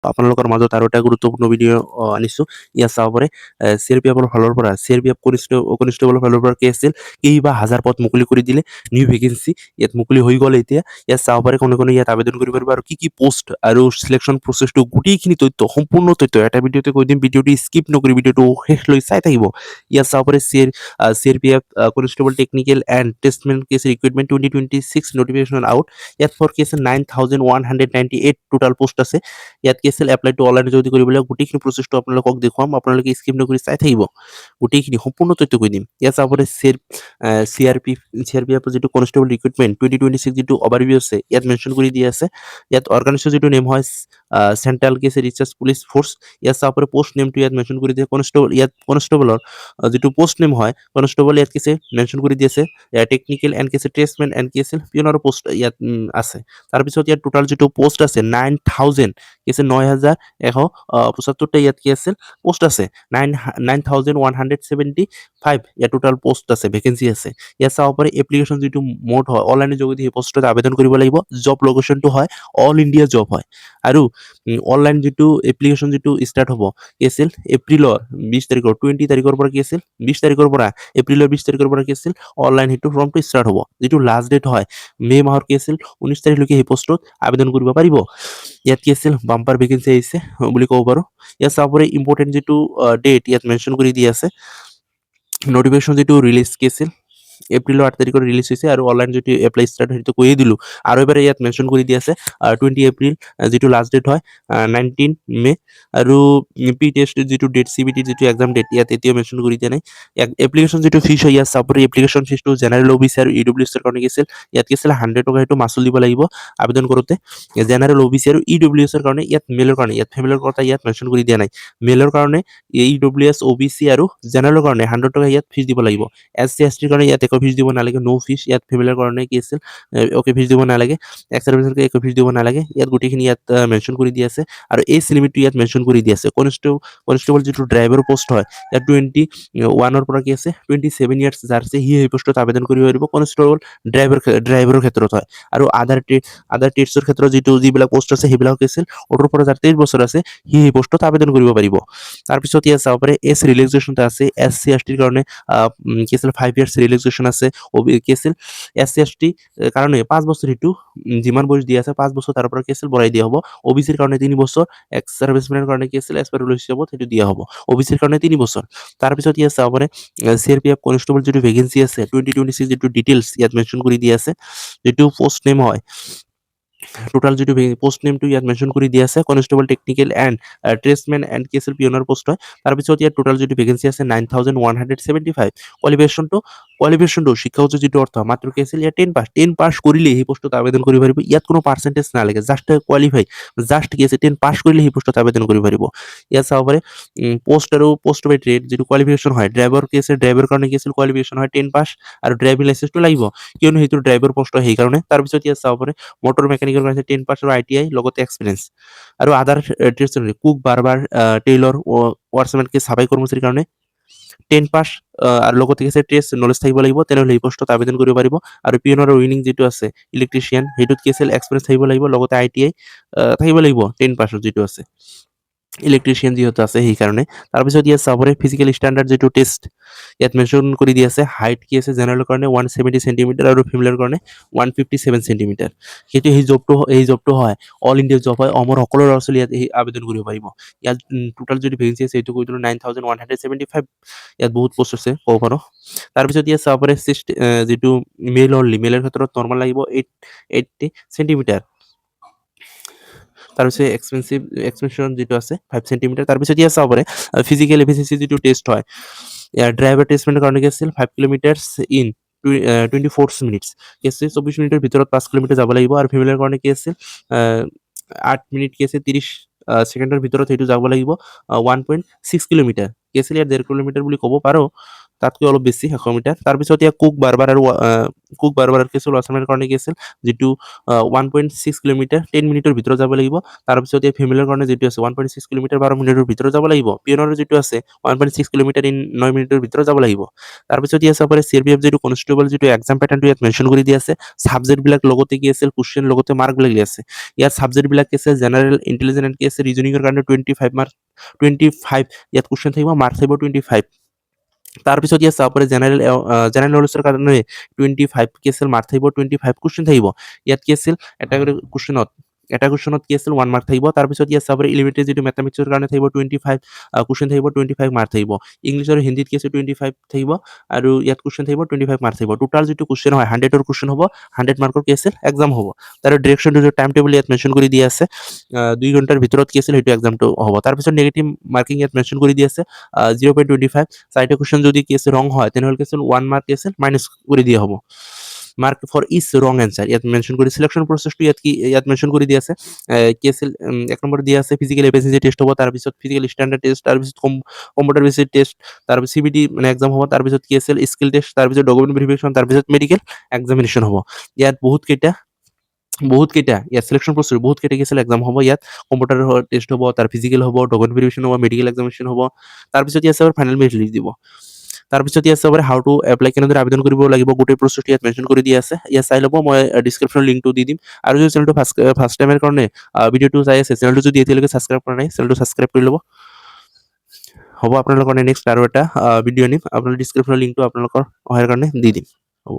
আপোনালোকৰ মাজত আৰু এটা গুৰুত্বপূৰ্ণ ভিডিঅ' আনিছোঁ। ইয়াত চাব পাৰে CRPFৰ ফালৰ পৰা CRPF কনিষ্টেবলৰ ফালৰ পৰা কি আছিল, কেইবা হাজাৰ পদ মুকলি কৰি দিলে, নিউ ভেকেঞ্চি ইয়াত মুকলি হৈ গ'ল এতিয়া। ইয়াত চাব পাৰে কোনে কোনে ইয়াত আবেদন কৰিব পাৰিব আৰু কি পোষ্ট আৰু চিলেকশ্যন প্ৰচেছটো গোটেইখিনি তথ্য, সম্পূৰ্ণ তথ্য এটা ভিডিঅ'তে কৈ দিম। ভিডিঅ'টো স্কিপ নকৰি ভিডিঅ'টো শেষ লৈ চাই থাকিব। ইয়াত চাব পাৰে CRPF কনষ্টেবল টেকনিকেল এণ্ড টেষ্টমেণ্ট কেছ ৰিক্ৰুইটমেণ্ট 2026 নটিফিকেশ্যন আউট। ইয়াত ফৰ কি আছে 9198 টোটাল পোষ্ট আছে। ইয়াত কি আছিল এপ্লাই টু অনলাইন যদি কৰিবলৈ গোটেইখিনি প্ৰচেছটো আপোনালোকক দেখুৱাম, আপোনালোকে স্কিপ নকৰি চাই থাকিব, গোটেইখিনি সম্পূৰ্ণ তথ্য কৈ দিম। ইয়াত চাব পাৰে CRPF যিটো কনষ্টেবল ৰিক্ৰুইটমেণ্ট 2026 যিটো অভাৰভিউ আছে ইয়াত মেনশ্যন কৰি দিয়া আছে। ইয়াত অৰ্গেনাইজেশ্যন যিটো নেম হয় চেন্ট্ৰেল কি আছে ৰিচাৰ্জ পুলিচ ফ'ৰ্চ। ইয়াত চাব পাৰে পোষ্ট নেমটো ইয়াত মেনশ্যন কৰি দিয়ে। ইয়াত কনষ্টেবলৰ যিটো পোষ্ট নেম হয় কনষ্টেবল ইয়াত কি আছে মেনশ্যন কৰি দি আছে। টেকনিকেল এণ্ড কি আছে ট্ৰেছমেন এণ্ড কি আছিল পিয়নৰ পোষ্ট ইয়াত আছে। তাৰপিছত ইয়াত টোটাল যিটো পোষ্ট আছে 9000 কি আছে 9175টা ইয়াত কি আছিল পোষ্ট আছে। 9175 ইয়াত টোটাল পোষ্ট আছে, ভেকেঞ্চি আছে। ইয়াত চাব পাৰে এপ্লিকেশ্যন যিটো মোড হয় অনলাইনৰ যোগেদি সেই পোষ্টত আবেদন কৰিব লাগিব। জব লোকেশ্যনটো হয় অল ইণ্ডিয়া জব হয়। আৰু অনলাইন যিটো এপ্লিকেশ্যন যিটো ষ্টাৰ্ট হ'ব কি আছিল এপ্ৰিলৰ 20 তাৰিখৰ 20 তাৰিখৰ পৰা কি আছিল 20 তাৰিখৰ পৰা এপ্ৰিলৰ 20 তাৰিখৰ পৰা কি আছিল অনলাইন সেইটো ফৰ্মটো ষ্টাৰ্ট হ'ব। যিটো লাষ্ট ডেট হয় মে' মাহৰ কি আছিল 19 তাৰিখলৈকে সেই পোষ্টত আবেদন কৰিব পাৰিব। ইয়াত কি আছিল বাম্পাৰ ভেকেঞ্চি আহিছে বুলি ক'ব পাৰোঁ। ইয়াত চাব পাৰে ইম্পৰ্টেণ্ট যিটো ডেট ইয়াত মেনশ্যন কৰি দি আছে। নটিফিকেশ্যন যিটো ৰিলিজ কি আছিল এপ্ৰিলৰ 8 তাৰিখত ৰিলিজ হৈছে আৰু অনলাইন যিটো এপ্লাই ষ্টাৰ্ট সেইটো কৈয়ে দিলোঁ। আৰু এবাৰ ইয়াত মেনশ্যন কৰি দি আছে 20 এপ্ৰিল যিটো লাষ্ট ডেট হয় 19 মে'। আৰু পি টেষ্ট যিটো ডেট CBT যিটো এক্সাম ডেট ইয়াত এতিয়াও মেনশ্যন কৰি দিয়া নাই। এপ্লিকেশ্যন যিটো ফিজ হয় ইয়াত চাব পাৰে এপ্লিকেশ্যন ফিজটো জেনেৰেল OBC আৰু EWS কাৰণে কি আছিল ইয়াত কি আছিল 100 টকা সেইটো মাচুল দিব লাগিব আবেদন কৰোঁতে। জেনেৰেল OBC আৰু EWS কাৰণে ইয়াত মেলৰ কাৰণে ইয়াত ফেমিলিৰ কথা ইয়াত মেনশ্যন কৰি দিয়া নাই। মেলৰ কাৰণে EWS OBC আৰু জেনেৰেলৰ কাৰণে 100 টকা ইয়াত ফিজ দিব লাগিব। SC ST কাৰণে ইয়াত একো ফিজ দিব নালাগে, নো ফিজ। ইয়াত ফেমিলিৰ কাৰণে কি আছিল অকে ফিজ দিব নালাগে। এক্স ছাৰ্ভিচৰ একো ফিজ দিব নালাগে। ইয়াত গোটেইখিনি ইয়াত মেনশ্যন কৰি দি আছে আৰু এজ লিমিটটো ইয়াত মেনশ্যন কৰি দি আছে। কনষ্টেবল যিটো ড্ৰাইভাৰ পোষ্ট হয় ইয়াত 21 পৰা কি আছে 27 ইয়াৰ্ছ যাৰ আছে সি সেই পোষ্টত আবেদন কৰিব পাৰিব। কনষ্টেবল ড্ৰাইভাৰৰ ক্ষেত্ৰত হয়। আৰু আদাৰ ট্ৰেডছৰ ক্ষেত্ৰত যিবিলাক পোষ্ট আছে সেইবিলাক কি আছিল 18 পৰা যাৰ 23 বছৰ আছে সি সেই পোষ্টত আবেদন কৰিব পাৰিব। তাৰপিছত ইয়াত চাব পাৰে এজ ৰিলেক্সেশ্যন আছে SC ST কাৰণে কি আছিল 5 ইয়াৰ্ছ ৰিলেক্সেশ্যন আছে। কি আছিল SC ST কাৰণে 5 বছৰ সেইটো যিমান বয়স দিয়া আছে 5 বছৰ তাৰ পৰা কি আছিল বঢ়াই দিয়া হ'ব। OBCৰ কাৰণে 3 বছৰ, এক্স ছাৰ্ভিচমেনৰ কাৰণে কি আছিল এজ পাৰ ৰুল হিচাপত সেইটো দিয়া হ'ব। OBCৰ কাৰণে 3 বছৰ। তাৰপিছত ইয়াত চাব পাৰে CRPF কনষ্টেবল যিটো ভেকেঞ্চি আছে 2026 যিটো ডিটেইলছ ইয়াত মেনশ্যন কৰি দি আছে। যিটো পোষ্ট নেম হয় টোটাল যিটো পোষ্ট নেমটো ইয়াত মেনশ্যন কৰি দি আছে। কনষ্টেবল টেকনিকেল এণ্ড ট্ৰেছমেন এণ্ড কি আছিল পিয়নৰ পোষ্ট হয়। তাৰপিছত ইয়াত টোটাল যিটো ভেকেঞ্চি আছে 9175। কোৱালিফিকেশ্যনটো শিক্ষাগত যিটো অৰ্থ মাত্ৰ কি আছিল ইয়াত 10 পাছ কৰিলে সেই পোষ্টত আবেদন কৰিব পাৰিব। ইয়াত কোনো পাৰ্চেণ্টেজ নালাগে, জাষ্ট কোৱালিফাই, জাষ্ট কি আছে 10 পাছ কৰিলে সেই পোষ্টত আবেদন কৰিব পাৰিব। ইয়াত চাব পাৰে পোষ্ট বাই ট্ৰেড যিটো কোৱালিফিকেশ্যন হয় ড্ৰাইভাৰ কি আছে ড্ৰাইভাৰ কাৰণে কি আছিল কোৱালিফিকেশ্যন হয় 10 পাছ আৰু ড্ৰাইভিং লাইচেন্সটো লাগিব কিয়নো সেইটো ড্ৰাইভাৰ পোষ্ট হয় সেইকাৰণে। তাৰপিছত ইয়াত চাব পাৰে মটৰ মেকানিকেল কাৰণে 10 পাছ আৰু ITI লগতে এক্সপিৰিয়েঞ্চ। আৰু আদাৰ ট্ৰেডছ কুক বাৰ্বাৰ টেইলৰ ৱাৰ্কছমেন কি চাফাই কৰ্মচাৰীৰ কাৰণে 10 পাছ আৰু লগতে কি আছে ট্ৰেছ নলেজ থাকিব লাগিব, তেনেহ'লে এই পোষ্টত আবেদন কৰিব পাৰিব। আৰু পিয়নৰ উইনিং যিটো আছে ইলেক্ট্ৰিচিয়ান সেইটোত কি আছিল এক্সপিৰিয়েঞ্চ থাকিব লাগিব, লগতে ITI থাকিব লাগিব 10 পাছত যিটো আছে ইলেক্ট্ৰিচিয়ান যিহেতু আছে সেইকাৰণে। তাৰপিছত ইয়াত চাব পাৰে ফিজিকেল ষ্টেণ্ডাৰ্ড যিটো টেষ্ট ইয়াত মেনশ্যন কৰি দি আছে। হাইট কি আছে জেনেৰেলৰ কাৰণে 170 চেণ্টিমিটাৰ আৰু ফিমেলৰ কাৰণে 157 চেণ্টিমিটাৰ। সেইটো সেই জবটো হয় অল ইণ্ডিয়া জব হয়। অমৰ সকলো ল'ৰা ছোৱালী ইয়াত আবেদন কৰিব পাৰিব। ইয়াত টোটাল যিটো ভেকেঞ্চি আছে সেইটো কৈ দিলোঁ 9175। ইয়াত বহুত পোষ্ট আছে ক'ব পাৰোঁ। তাৰপিছত ইয়াত চাব পাৰে যিটো মেল অনলি, মেলৰ ক্ষেত্ৰত নৰ্মেল লাগিব 80 চেণ্টিমিটাৰ। তাৰপিছত এক্সপেনশ্যন যিটো আছে 5 চেণ্টিমিটাৰ। তাৰপিছত ইয়াত চাব পাৰে ফিজিকেল এফিচিয়েঞ্চি যিটো টেষ্ট হয় ইয়াৰ ড্ৰাইভাৰ টেষ্টমেণ্টৰ কাৰণে কি আছিল 5 কিলোমিটাৰ্ছ ইন 24 মিনিটছ কি আছে 24 মিনিটৰ ভিতৰত 5 কিলোমিটাৰ যাব লাগিব। আৰু ফিমেলৰ কাৰণে কি আছিল 8 মিনিট কি আছে 30 ছেকেণ্ডৰ ভিতৰত সেইটো যাব লাগিব 1.6 কিলোমিটাৰ কি আছিল ইয়াত 1.5 কিলোমিটাৰ বুলি ক'ব পাৰোঁ। তাতকৈ অলপ বেছি 100 মিটাৰ। তাৰপিছত ইয়াত কুক বাৰবাৰ আৰু কেচুল আছামৰ কাৰণে কি আছিল যিটো 1.6 কিলোমিটাৰ 10 মিনিটৰ ভিতৰত যাব লাগিব। তাৰপিছত এই ফেমিলিৰ কাৰণে যিটো আছে 1.6 কিলোমিটাৰ 12 মিনিটৰ ভিতৰত যাব লাগিব। পিয়নৰ যিটো আছে 1.6 কিলোমিটাৰ 9 মিনিটৰ ভিতৰত যাব লাগিব। তাৰপিছত ইয়াত চাব পাৰে CRPF যিটো কনষ্টেবল যিটো এক্সাম পেটাৰ্ণটো ইয়াত মেনশ্যন কৰি দিয়া আছে। ছাবজেক্টবিলাক লগতে কি আছিল কুৱেশ্যন লগতে মাৰ্কবিলাক দিয়া আছে। ইয়াত ছাবজেক্টবিলাক কি আছে জেনেৰেল ইণ্টেলিজেন্স এণ্ড কি আছে ৰিজনিঙৰ কাৰণে 25 মাৰ্ক 25 ইয়াত কুৱেশ্যন থাকিব মাৰ্ক থাকিব 25। তাৰপিছত ইয়াত চাব পাৰে জেনেৰেল নলেজৰ কাৰণে 25 কি আছিল মাৰ্ক থাকিব 25 কুৱেশ্যন থাকিব। ইয়াত কি আছিল এটা কুৱেশ্যনত কি আছিল 1 মাৰ্ক থাকিব। তাৰপিছত ইয়াত চাব পাৰে এলিমেণ্টাৰী যিটো মেথামেটিক্সৰ কাৰণে থাকিব 25 কুৱেশ্যন থাকিব 25 মাৰ্ক থাকিব। ইংলিছ আৰু হিন্দীত কি আছে 25 থাকিব আৰু ইয়াত কুৱেশ্যন থাকিব 25 মাৰ্ক থাকিব। টোটাল যিটো কুৱেশ্যন হয় 100ৰ কুৱেশ্যন হ'ব 100 মাৰ্কৰ কি আছিল এক্সাম হ'ব। তাৰ ডিৰেকশ্যনটো টাইম টেবুল ইয়াত মেনশ্যন কৰি দিয়া আছে। 2 ঘণ্টাৰ ভিতৰত কি আছিল সেইটো এক্সামটো হ'ব। তাৰপিছত নেগেটিভ মাৰ্কিং ইয়াত মেনশ্যন কৰি দিয়া আছে 0.25 চাৰিটা কুৱেশ্যন যদি কি আছে ৰং হয় তেনেহ'লে কি আছিল 1 মাৰ্ক কি আছিল মাইনাছ কৰি দিয়া হ'ব। মাৰ্ক ফৰ ইচ ৰং এনচাৰ ইয়াত মেনশ্যন কৰি চিলেকশ্যন প্ৰচেছটো ইয়াত মেনশ্যন কৰি দিয়া আছে। কি আছিল 1 নম্বৰ দিয়া আছে ফিজিকেল এফিচিয়েঞ্চি টেষ্ট হ'ব। তাৰপিছত ফিজিকেল ষ্টেণ্ডাৰ্ড টেষ্ট, তাৰপিছত কম্পিউটাৰ বেচিক টেষ্ট, তাৰপিছত CBT মানে এক্সাম হ'ব। তাৰপিছত কি আছিল স্কিল টেষ্ট, তাৰপিছত ডকুমেণ্ট ভেৰিফিকেশ্যন, তাৰপিছত মেডিকেল এক্সামিনেশ্যন হ'ব। ইয়াত বহুতকেইটা ইয়াত চিলেকশ্যন প্ৰচেছ বহুতকেইটা কি আছিল এক্সাম হ'ব। ইয়াত কম্পিউটাৰ টেষ্ট হ'ব, তাৰ ফিজিকেল হ'ব, ডকুমেণ্ট ভেৰিফিকেশ্যন হ'ব, মেডিকেল এক্সামিনেশ্যন হ'ব। তাৰপিছত ইয়াত চাব ফাইনেল মেৰিট লিষ্ট দিব। তাৰপিছত ইয়াত চাব হাউ টু এপ্লাই কেনেদৰে আবেদন কৰিব লাগিব গোটেই প্ৰচেছটো ইয়াত মেনশ্যন কৰি দিয়া আছে। ইয়াত চাই ল'ব, মই ডিছক্ৰিপশ্যনৰ লিংকটো দি দিম। আৰু যদি চেনেলটো ফাৰ্ষ্ট টাইমৰ কাৰণে ভিডিঅ'টো চাই আছে চেনেলটো যদি এতিয়ালৈকে ছাবস্ক্ৰাইব কৰা নাই চেনেলটো ছাবস্ক্ৰাইব কৰি ল'ব। হ'ব আপোনালোকৰ নেক্সট আৰু এটা ভিডিঅ' আনিম। আপোনালোকৰ ডিছক্ৰিপশ্যনৰ লিংকটো আপোনালোকৰ সহায়ৰ কাৰণে দি দিম। হ'ব।